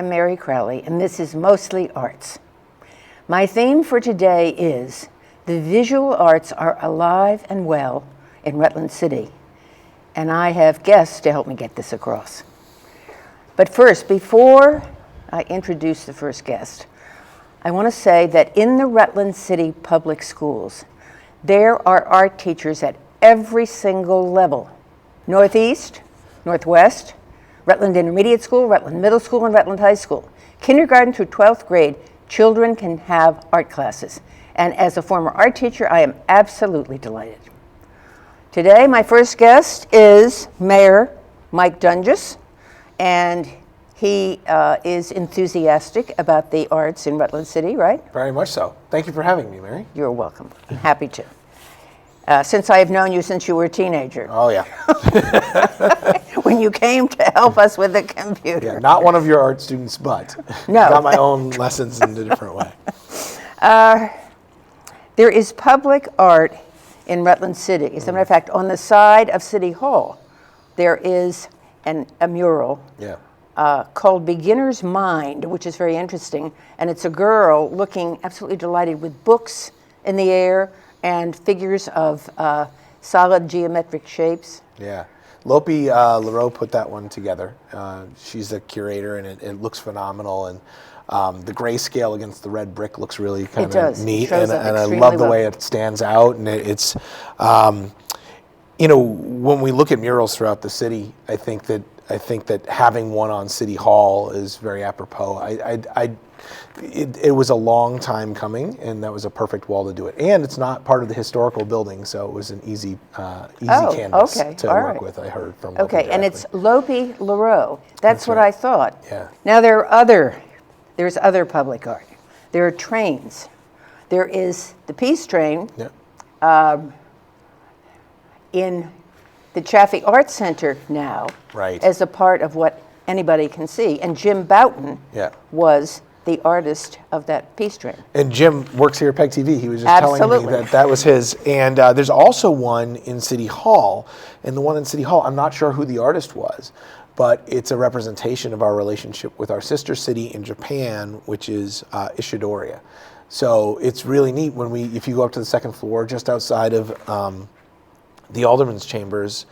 I'm Mary Crowley, and this is Mostly Arts. My theme for today is the visual arts are alive and well in Rutland City, and I have guests to help me get this across. But first, before I introduce the first guest, I want to say that in the Rutland City Public Schools, there are art teachers at every single level. Northeast, Northwest, Rutland Intermediate School, Rutland Middle School, and Rutland High School. Kindergarten through 12th grade, children can have art classes. And as a former art teacher, I am absolutely delighted. Today, my first guest is Mayor Mike Dunges, and he is enthusiastic about the arts in Rutland City, right? Very much so. Thank you for having me, Mary. You're welcome. I'm happy to. Since I have known you since you were a teenager. Oh, yeah. When you came to help us with the computer. Yeah, not one of your art students, but no. Got my own lessons in a different way. There is public art in Rutland City. As a matter of fact, on the side of City Hall, there is a mural called Beginner's Mind, which is very interesting. And it's a girl looking absolutely delighted with books in the air and figures of solid geometric shapes. Yeah. Lope Leroux put that one together. She's the curator, and it looks phenomenal. And the grayscale against the red brick looks really kind of neat. And I love the way it stands out. And it's, when we look at murals throughout the city, I think that having one on City Hall is very apropos. It was a long time coming, and that was a perfect wall to do it. And it's not part of the historical building, so it was an easy canvas to work with, I heard from Lope directly. And it's Lope Leroux. That's what right. I thought. Yeah. Now there's other public art. There are trains. There is the Peace Train in the Chaffee Arts Center now, right, as a part of what anybody can see. And Jim Boughton was the artist of that Peace Train. And Jim works here at PEG TV. He was just telling me that was his. And there's also one in City Hall. And the one in City Hall, I'm not sure who the artist was, but it's a representation of our relationship with our sister city in Japan, which is Ishidoria. So it's really neat if you go up to the second floor, just outside of the Alderman's Chambers,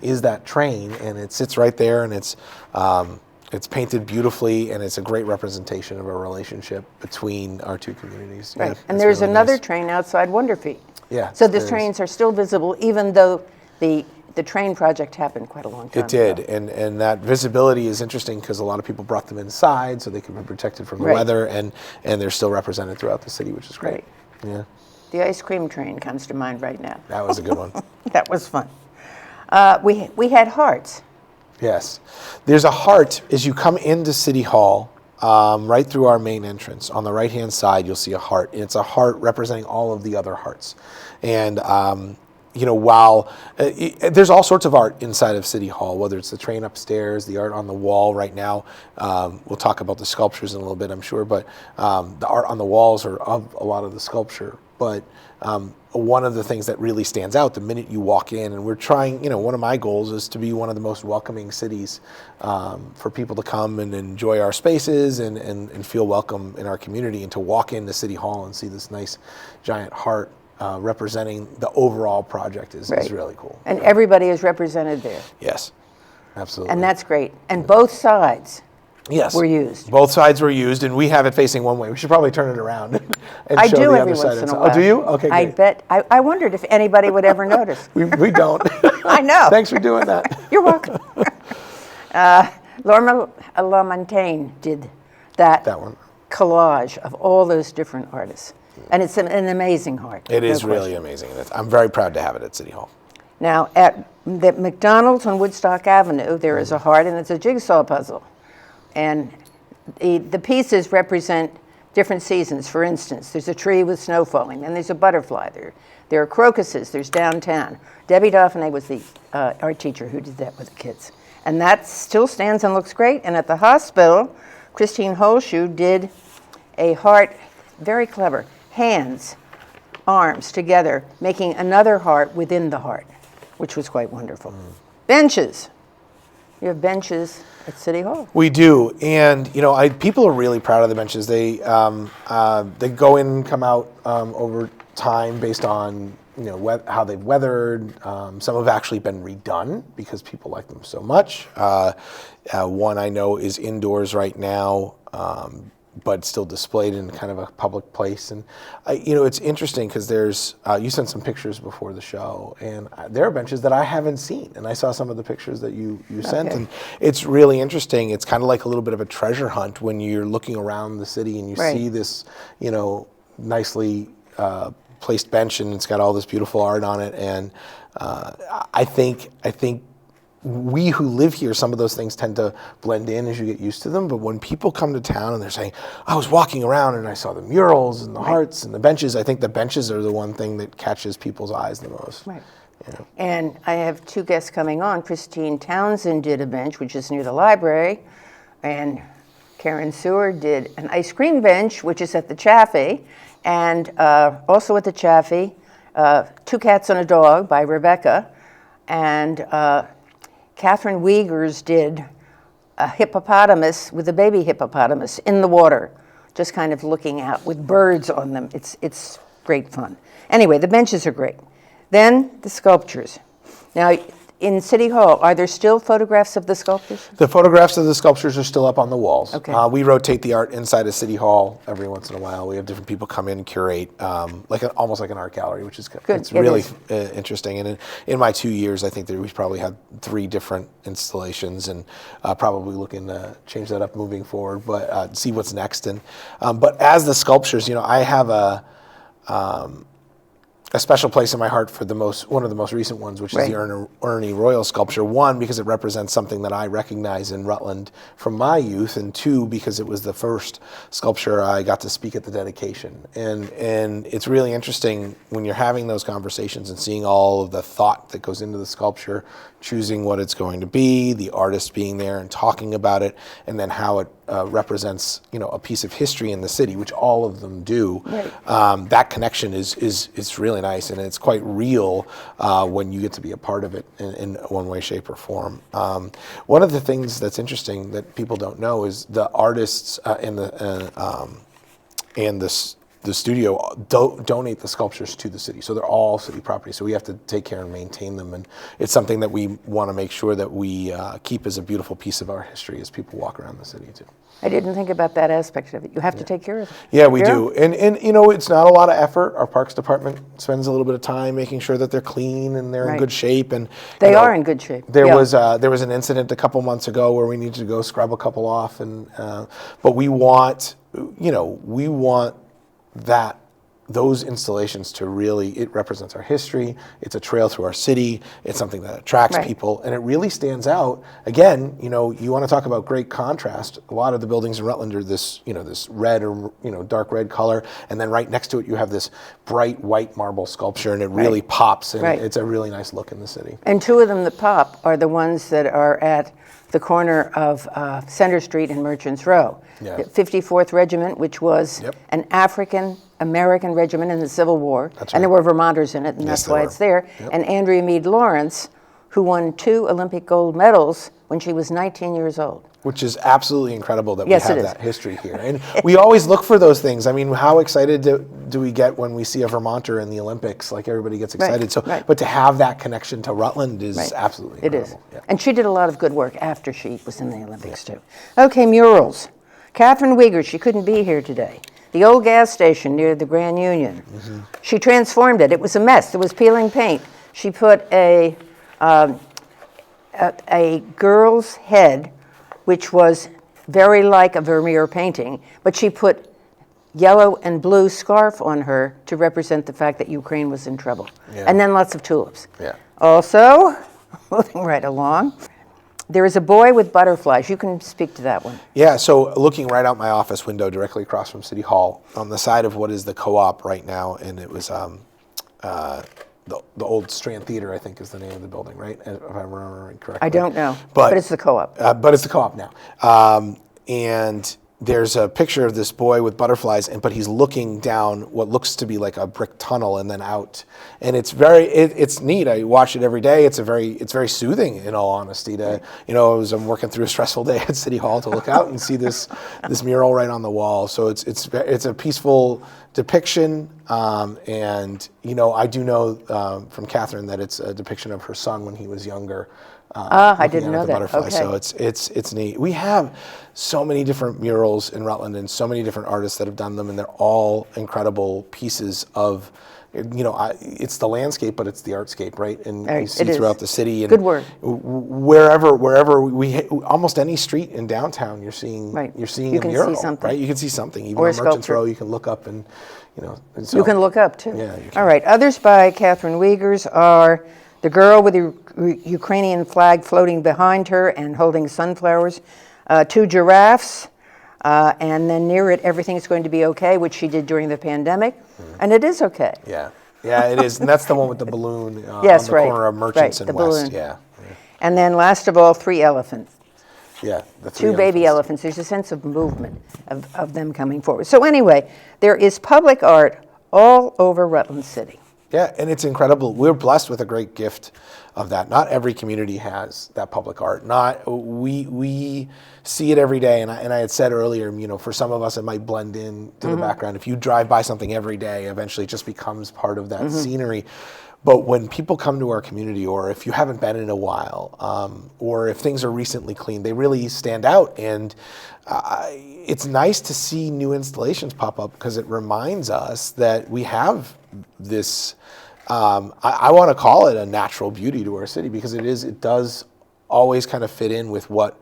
is that train, and it sits right there, and it's painted beautifully, and it's a great representation of a relationship between our two communities. Right, Yeah, and there's really another nice. train outside Wonder Feet. Yeah. So the trains are still visible, even though the train project happened quite a long time ago. It did, and that visibility is interesting because a lot of people brought them inside so they could be protected from the weather, and they're still represented throughout the city, which is great. Right. Yeah. The ice cream train comes to mind right now. That was a good one. That was fun. We had hearts. Yes. There's a heart as you come into City Hall, right through our main entrance. On the right-hand side, you'll see a heart. And it's a heart representing all of the other hearts. And, while there's all sorts of art inside of City Hall, whether it's the train upstairs, the art on the wall right now. We'll talk about the sculptures in a little bit, I'm sure. But the art on the walls are of a lot of the sculpture. But one of the things that really stands out the minute you walk in, and we're trying, one of my goals is to be one of the most welcoming cities for people to come and enjoy our spaces and feel welcome in our community, and to walk into City Hall and see this nice giant heart representing the overall project is really cool. And everybody is represented there. Yes, absolutely. And that's great. And both sides were used. Both sides were used, and we have it facing one way. We should probably turn it around and I show do the every other side. once in a while. Oh, do you? Okay, great. I bet. I wondered if anybody would ever notice. We don't. I know. Thanks for doing that. You're welcome. Lorma LaMontagne did that one. collage of all those different artists. And it's an amazing heart. It is really amazing. I'm very proud to have it at City Hall. Now, at the McDonald's on Woodstock Avenue, there is a heart, and it's a jigsaw puzzle. And the pieces represent different seasons. For instance, there's a tree with snow falling, and there's a butterfly. There are crocuses, there's downtown. Debbie Dauphiné was the art teacher who did that with the kids. And that still stands and looks great. And at the hospital, Christine Holshoe did a heart, very clever, hands, arms together, making another heart within the heart, which was quite wonderful. Benches. You have benches at City Hall. We do, and people are really proud of the benches. They go in and come out over time based on how they've weathered. Some have actually been redone because people like them so much. One I know is indoors right now, but still displayed in kind of a public place. And it's interesting because there's you sent some pictures before the show, and there are benches that I haven't seen, and I saw some of the pictures that you sent, and it's really interesting. It's kind of like a little bit of a treasure hunt when you're looking around the city and you see this nicely placed bench, and it's got all this beautiful art on it. And I think we who live here, some of those things tend to blend in as you get used to them. But when people come to town and they're saying, I was walking around and I saw the murals and the hearts and the benches, I think the benches are the one thing that catches people's eyes the most. Right. And I have two guests coming on. Christine Townsend did a bench, which is near the library, and Karen Seward did an ice cream bench, which is at the Chaffee, and also at the Chaffee, Two Cats and a Dog by Rebecca, and Catherine Wiegers did a hippopotamus with a baby hippopotamus in the water, just kind of looking out with birds on them. It's great fun. Anyway, the benches are great. Then the sculptures. Now, in City Hall, are there still photographs of the sculptures? The photographs of the sculptures are still up on the walls. Okay. We rotate the art inside of City Hall every once in a while. We have different people come in and curate, almost like an art gallery, which is good. It's really interesting. And in my 2 years, I think that we've probably had 3 different installations, and probably looking to change that up moving forward, but see what's next. And but as the sculptures, I have a special place in my heart for one of the most recent ones, which is the Ernie Royal sculpture. 1, because it represents something that I recognize in Rutland from my youth, and 2, because it was the first sculpture I got to speak at the dedication. And it's really interesting when you're having those conversations and seeing all of the thought that goes into the sculpture, choosing what it's going to be, the artist being there and talking about it, and then how it represents, a piece of history in the city, which all of them do. Right. That connection is really nice, and it's quite real when you get to be a part of it in one way, shape, or form. One of the things that's interesting that people don't know is the artists and the studio donate the sculptures to the city. So they're all city property. So we have to take care and maintain them. And it's something that we want to make sure that we keep as a beautiful piece of our history as people walk around the city too. I didn't think about that aspect of it. You have to take care of it. Yeah, we do. And it's not a lot of effort. Our Parks Department spends a little bit of time making sure that they're clean and they're in good shape. And they are in good shape. There was an incident a couple months ago where we needed to go scrub a couple off, and but we want that those installations to really, it represents our history, it's a trail through our city, it's something that attracts people, and it really stands out. Again, you want to talk about great contrast. A lot of the buildings in Rutland are this, this red or, dark red color, and then right next to it you have this bright white marble sculpture, and it really pops, and it's a really nice look in the city. And 2 of them that pop are the ones that are at the corner of Center Street and Merchants Row. Yeah. The 54th Regiment, which was an African-American regiment in the Civil War, and there were Vermonters in it, and that's why it's there. And Andrea Meade Lawrence, who won 2 Olympic gold medals when she was 19 years old. Which is absolutely incredible that we have that history here. And we always look for those things. I mean, how excited do we get when we see a Vermonter in the Olympics? Like, everybody gets excited. But to have that connection to Rutland is absolutely incredible. It is. Yeah. And she did a lot of good work after she was in the Olympics, too. Okay, murals. Catherine Wiegers, she couldn't be here today. The old gas station near the Grand Union. She transformed it. It was a mess. There was peeling paint. She put a girl's head, which was very like a Vermeer painting, but she put yellow and blue scarf on her to represent the fact that Ukraine was in trouble. And then lots of tulips. Also, moving right along, there is a boy with butterflies. You can speak to that one. Yeah, so looking right out my office window directly across from City Hall, on the side of what is the Co-op right now, and it was the old Strand Theater, I think, is the name of the building, right? If I remember correctly. I don't know, but it's the Co-op. But it's the Co-op now. And there's a picture of this boy with butterflies, but he's looking down what looks to be like a brick tunnel and then out. And it's it's neat. I watch it every day. It's very soothing, in all honesty. To as I'm working through a stressful day at City Hall, to look out and see this mural right on the wall. So it's a peaceful depiction. And I do know from Catherine that it's a depiction of her son when he was younger. I didn't know that. Butterfly. Okay. So it's neat. We have so many different murals in Rutland and so many different artists that have done them, and they're all incredible pieces of, it's the landscape, but it's the artscape, right? And you see throughout the city. And good word. Wherever almost any street in downtown, you're seeing You a can mural, see something. right? You can see something. Even Or a on Merchants sculpture. Row, you can look up and so, You can look up too. Yeah, you can. All right. Others by Catherine Wiegers are the girl with the Ukrainian flag floating behind her and holding sunflowers, 2 giraffes, and then near it, everything's going to be okay, which she did during the pandemic, and it is okay. Yeah, it is, and that's the one with the balloon Yes, on the right. corner of Merchants Right, and the West. balloon. Yeah. And then last of all, 3 elephants. Yeah, the 3 2 baby elephants. There's a sense of movement of them coming forward. So anyway, there is public art all over Rutland City. Yeah, and it's incredible. We're blessed with a great gift of that. Not every community has that public art. We see it every day, and I had said earlier, for some of us it might blend in to the background. If you drive by something every day, eventually it just becomes part of that scenery. But when people come to our community, or if you haven't been in a while, or if things are recently cleaned, they really stand out. And it's nice to see new installations pop up, because it reminds us that we have this, I want to call it a natural beauty to our city, because it does always kind of fit in with what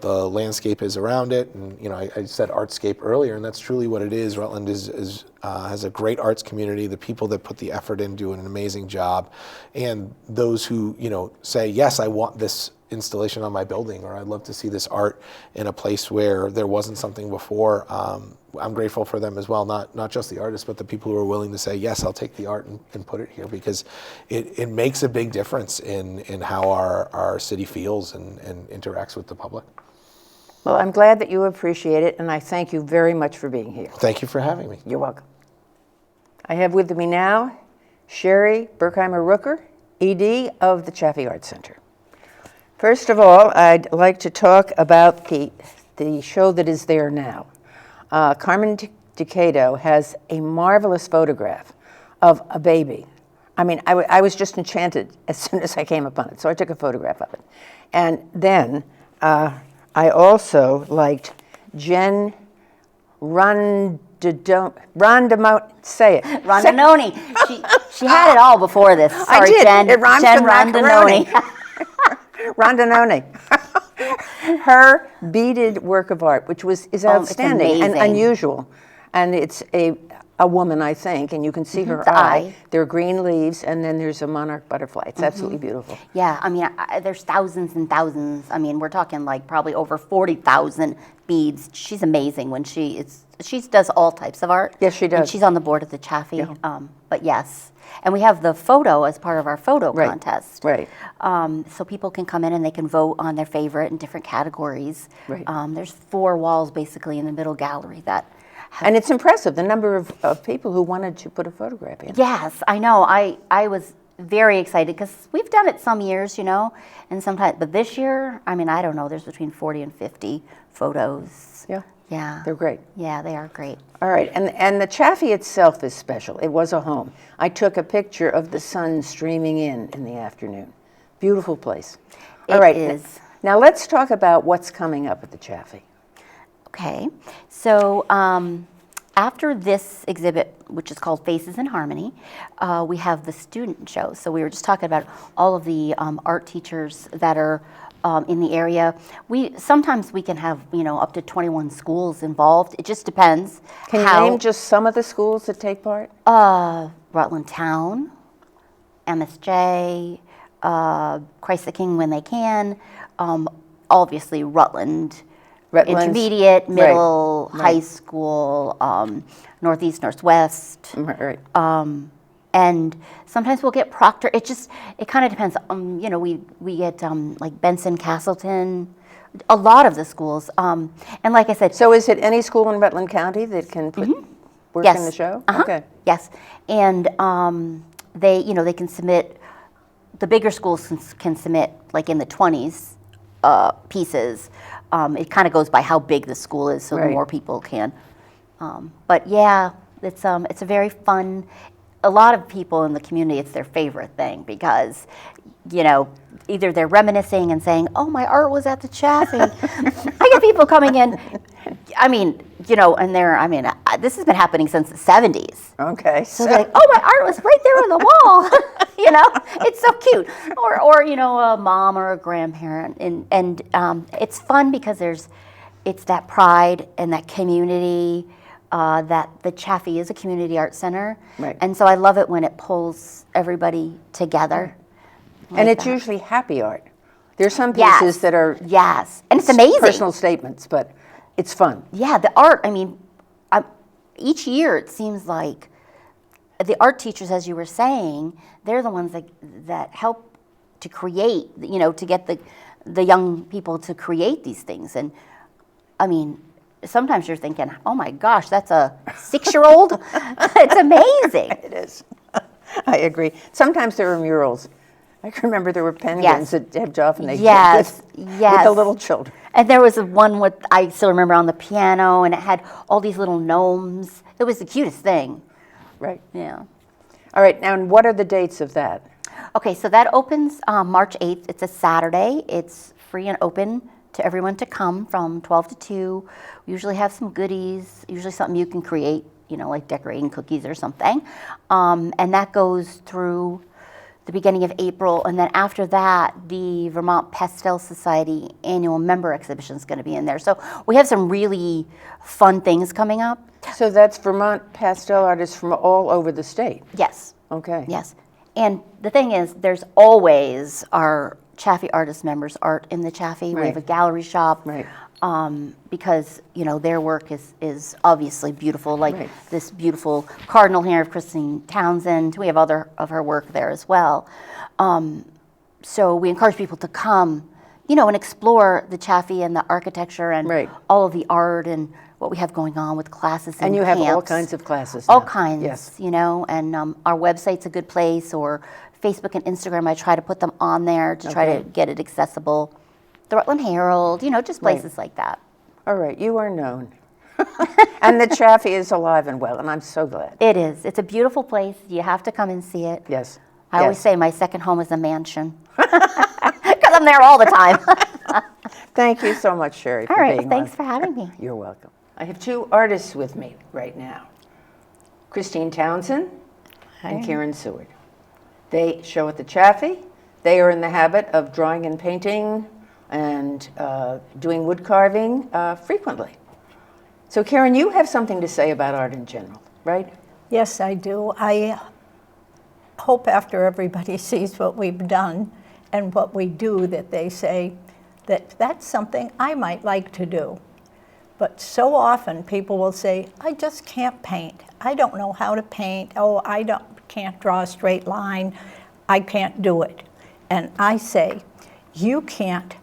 the landscape is around it. And I said artscape earlier, and that's truly what it is. Rutland has a great arts community. The people that put the effort in do an amazing job, and those who say, yes, I want this installation on my building, or I'd love to see this art in a place where there wasn't something before. I'm grateful for them as well, not just the artists, but the people who are willing to say, yes, I'll take the art and put it here, because it makes a big difference in how our city feels and interacts with the public. Well, I'm glad that you appreciate it, and I thank you very much for being here. Thank you for having me. You're welcome. I have with me now Sherry Berkheimer-Rooker, ED of the Chaffee Arts Center. First of all, I'd like to talk about the show that is there now. Carmen Decato has a marvelous photograph of a baby. I mean, I was just enchanted as soon as I came upon it, so I took a photograph of it. And then I also liked Jen say it. Rondinoni. She had it all before this. Sorry, I did. Jen. It rhymes Jen with macaroni. Rondinoni. Rondinoni. Her beaded work of art, which is outstanding and amazing. unusual. And it's a woman, I think, and you can see her the eye. eye. There are green leaves, and then there's a monarch butterfly. It's absolutely beautiful. Yeah, I mean, there's thousands and thousands. I mean, we're talking like probably over 40,000 beads. She's amazing when she does all types of art. Yes, she does. And she's on the board of the Chaffee. Yeah. But yes. And we have the photo as part of our photo contest. Right. So people can come in and they can vote on their favorite in different categories. Right. There's 4 walls basically in the middle gallery that And it's impressive, the number of people who wanted to put a photograph in. Yes, I know. I was very excited because we've done it some years, and sometimes, but this year, I mean, I don't know, there's between 40 and 50 photos. Yeah. Yeah. They're great. Yeah, they are great. All right, and the Chaffee itself is special. It was a home. I took a picture of the sun streaming in the afternoon. Beautiful place. All right. It is. Now let's talk about what's coming up at the Chaffee. Okay, so after this exhibit, which is called Faces in Harmony, we have the student show. So we were just talking about all of the art teachers that are in the area. Sometimes we can have up to 21 schools involved. It just depends. Can you name just some of the schools that take part? Rutland Town, MSJ, Christ the King when they can. Obviously Rutland's intermediate, middle, high school, northeast, northwest. Right. And sometimes we'll get Proctor. It kind of depends. We get like Benson Castleton, A lot of the schools, and like I said, So is it any school in Rutland County that can put work yes. in the show? Uh-huh. Okay. Yes, and they can submit. The bigger schools can submit like in the 20s pieces. It kind of goes by how big the school is, so the Right. more people can. But yeah, it's a very fun. A lot of people in the community, it's their favorite thing because, either they're reminiscing and saying, "Oh, my art was at the Chaffee." I get people coming in. I mean, and this has been happening since the 70s. Okay. So they're like, "Oh, my art was right there on the wall." It's so cute. Or a mom or a grandparent, and it's fun because it's that pride and that community. That the Chaffee is a community art center, Right. and so I love it when it pulls everybody together. And like it's that. usually happy art. There's some Yes. pieces that are Yes, and it's amazing. personal statements, but it's fun. Yeah, the art. I mean, each year it seems like the art teachers, as you were saying, they're the ones that help to create. To get the young people to create these things. And I mean, sometimes you're thinking, "Oh my gosh, that's a 6-year-old." It's amazing. It is. I agree. Sometimes there are murals. I can remember there were penguins that Deb often Yes, with the yes. little children. And there was one I still remember on the piano, and it had all these little gnomes. It was the cutest thing. Right. Yeah. All right. Now, and what are the dates of that? Okay, so that opens March 8th. It's a Saturday. It's free and open to everyone to come from 12 to 2. We usually have some goodies, usually something you can create, like decorating cookies or something. And that goes through the beginning of April. And then after that, the Vermont Pastel Society annual member exhibition is going to be in there. So we have some really fun things coming up. So that's Vermont pastel artists from all over the state. Yes. Okay. Yes. And the thing is, there's always our Chaffee artist members' art in the Chaffee. We have a Right. gallery shop. Right. Because their work is obviously beautiful, like Right. this beautiful cardinal here of Christine Townsend. We have other of her work there as well. So we encourage people to come, and explore the Chaffee and the architecture and Right. all of the art and what we have going on with classes and And you have all camps. kinds of classes. All now. kinds, Yes. and our website's a good place, or Facebook and Instagram, I try to put them on there to try Okay. to get it accessible. The Rutland Herald, just Right. places like that. All right. You are known. And the Chaffee is alive and well, and I'm so glad. It is. It's a beautiful place. You have to come and see it. Yes. I always Yes. say my second home is a mansion because I'm there all the time. Thank you so much, Sherry, for All right, being thanks on. for having me. You're welcome. I have 2 artists with me right now, Christine Townsend and Karen Seward. They show at the Chaffee. They are in the habit of drawing and painting and doing wood carving frequently. So Karen, you have something to say about art in general, right? Yes, I do. I hope after everybody sees what we've done and what we do that they say that that's something I might like to do. But so often people will say, "I just can't paint. I don't know how to paint. Oh, can't draw a straight line. I can't do it." And I say, you can't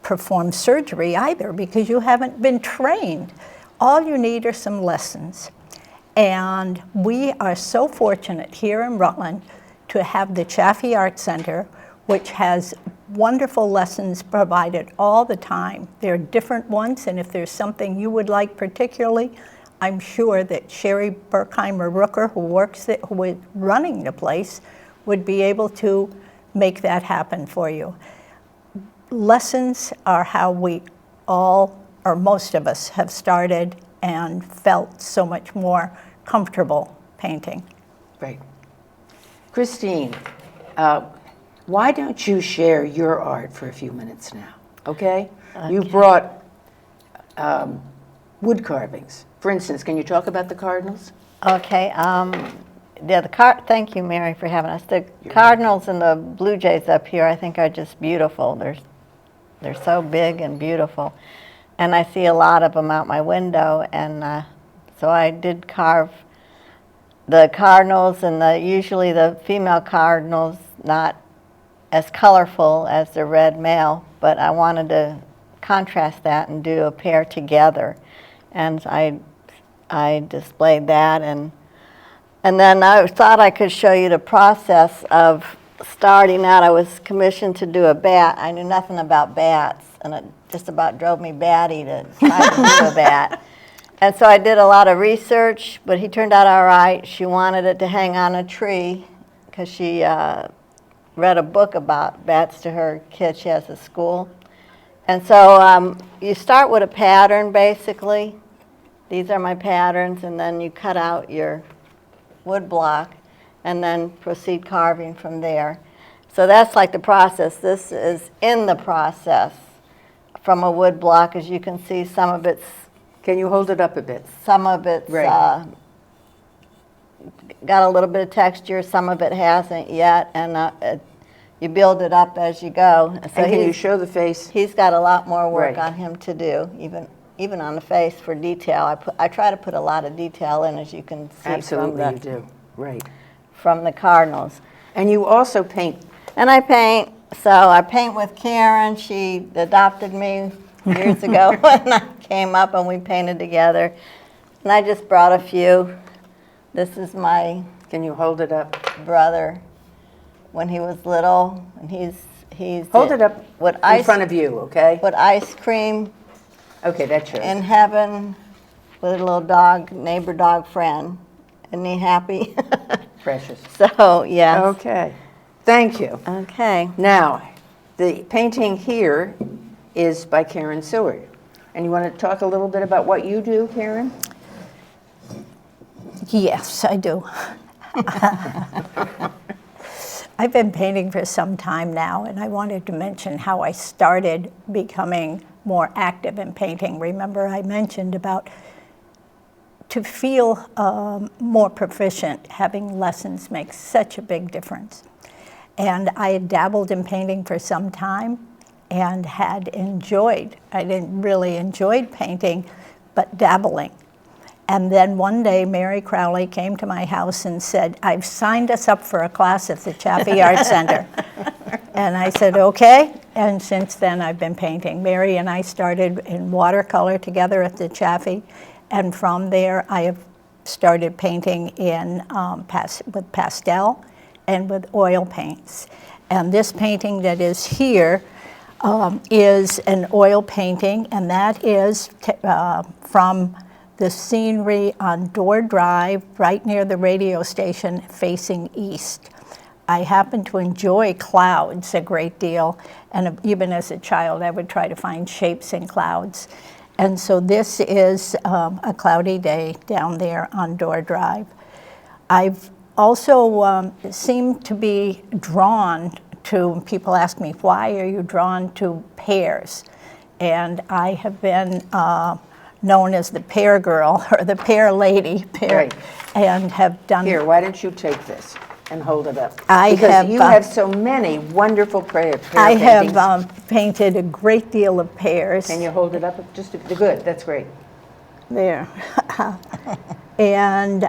perform surgery either because you haven't been trained. All you need are some lessons. And we are so fortunate here in Rutland to have the Chaffee Art Center, which has wonderful lessons provided all the time. There are different ones, and if there's something you would like particularly, I'm sure that Sherry Berkheimer-Rooker, who is running the place, would be able to make that happen for you. Lessons are how we all, or most of us, have started and felt so much more comfortable painting. Right. Christine, why don't you share your art for a few minutes now, okay? You brought wood carvings. For instance, can you talk about the cardinals? Okay. Thank you, Mary, for having us. The cardinals and the blue jays up here, I think, are just beautiful. They're so big and beautiful, and I see a lot of them out my window. And so I did carve the cardinals, and usually the female cardinals, not as colorful as the red male, but I wanted to contrast that and do a pair together. And I displayed that, and then I thought I could show you the process of starting out. I was commissioned to do a bat. I knew nothing about bats, and it just about drove me batty to try to do a bat. And so I did a lot of research, but he turned out all right. She wanted it to hang on a tree because she read a book about bats to her kid. She has a school. And so you start with a pattern, basically. These are my patterns, and then you cut out your wood block and then proceed carving from there. So that's like the process. This is in the process from a wood block. As you can see, some of it's Can you hold it up a bit? Some of it's Right. Got a little bit of texture, some of it hasn't yet, and you build it up as you go. So And can you show the face? he's got a lot more work Right. on him to do, even on the face for detail. I try to put a lot of detail in, as you can see Absolutely, you do. Right. from the cardinals. And you also paint. And I paint, so I paint with Karen. She adopted me years ago when I came up, and we painted together. And I just brought a few. This is my Can you hold it up? brother when he was little, and he's Hold it up with in ice front of you, okay? with ice cream Okay, that's yours. in heaven with a little dog, neighbor dog friend. Isn't he happy? Precious. So, yes. Okay. Thank you. Okay. Now, the painting here is by Karen Seward. And you want to talk a little bit about what you do, Karen? Yes, I do. I've been painting for some time now, and I wanted to mention how I started becoming more active in painting. Remember, I mentioned about to feel more proficient, having lessons makes such a big difference. And I had dabbled in painting for some time and had enjoyed, I didn't really enjoy painting, but dabbling. And then one day, Mary Crowley came to my house and said, I've signed us up for a class at the Chaffee Art Center. And I said, okay. And since then, I've been painting. Mary and I started in watercolor together at the Chaffee. And from there, I have started painting in with pastel and with oil paints. And this painting that is here is an oil painting, and that is from the scenery on Door Drive, right near the radio station, facing east. I happen to enjoy clouds a great deal, and even as a child, I would try to find shapes in clouds. And so this is a cloudy day down there on Door Drive. I've also seemed to be drawn to, people ask me, why are you drawn to pears? And I have been known as the pear girl, or the pear lady, Right. and have done. Here, why don't you take this and hold it up? I because have, you have so many wonderful pear I paintings. have painted a great deal of pears. Can you hold it up? Just the good. That's great. There. And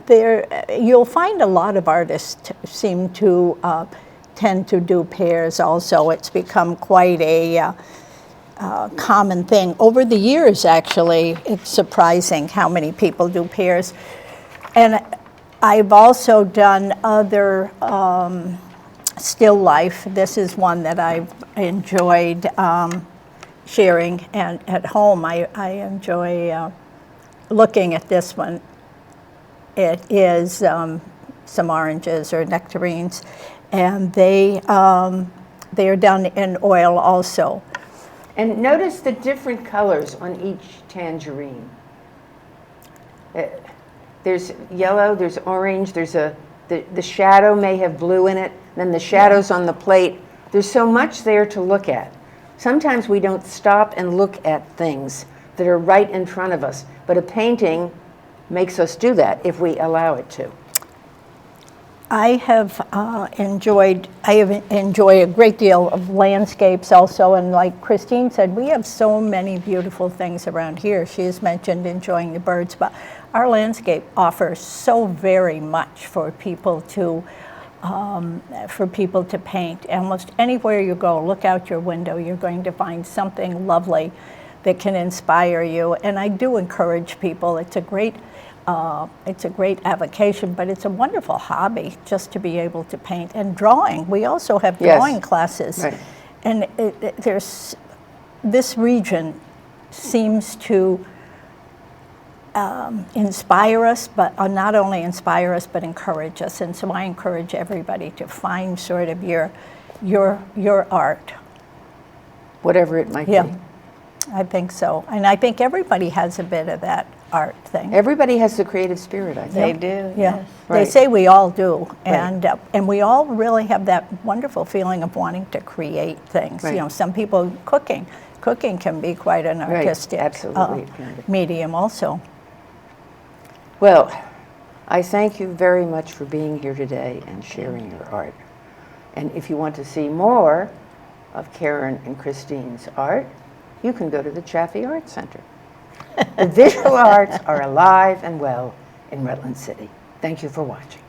there, you'll find a lot of artists seem to tend to do pears also. It's become quite a common thing. Over the years, actually, it's surprising how many people do pears. And I've also done other still life. This is one that I've enjoyed sharing, and at home I enjoy looking at this one. It is some oranges or nectarines, and they are done in oil also. And notice the different colors on each tangerine. There's yellow, there's orange, there's the shadow may have blue in it, then the shadows on the plate. There's so much there to look at. Sometimes we don't stop and look at things that are right in front of us, but a painting makes us do that if we allow it to. I enjoy a great deal of landscapes also, and like Christine said, we have so many beautiful things around here. She has mentioned enjoying the birds, but our landscape offers so very much for people to for people to paint. Almost anywhere you go, look out your window, you're going to find something lovely that can inspire you. And I do encourage people. It's a great avocation, but it's a wonderful hobby just to be able to paint. And drawing, we also have Yes. drawing classes. Right. And this region seems to inspire us, but not only inspire us, but encourage us. And so I encourage everybody to find sort of your art. Whatever it might Yeah, be. I think so. And I think everybody has a bit of that art thing. Everybody has the creative spirit, I They think. do. Yeah, Yes. they Right. say we all do, and we all really have that wonderful feeling of wanting to create things. Right. You know, some people cooking can be quite an Right, artistic absolutely, it can be. medium also. Well, I thank you very much for being here today and sharing your art. And if you want to see more of Karen and Christine's art, you can go to the Chaffee Art Center. The visual arts are alive and well in Rutland City. Thank you for watching.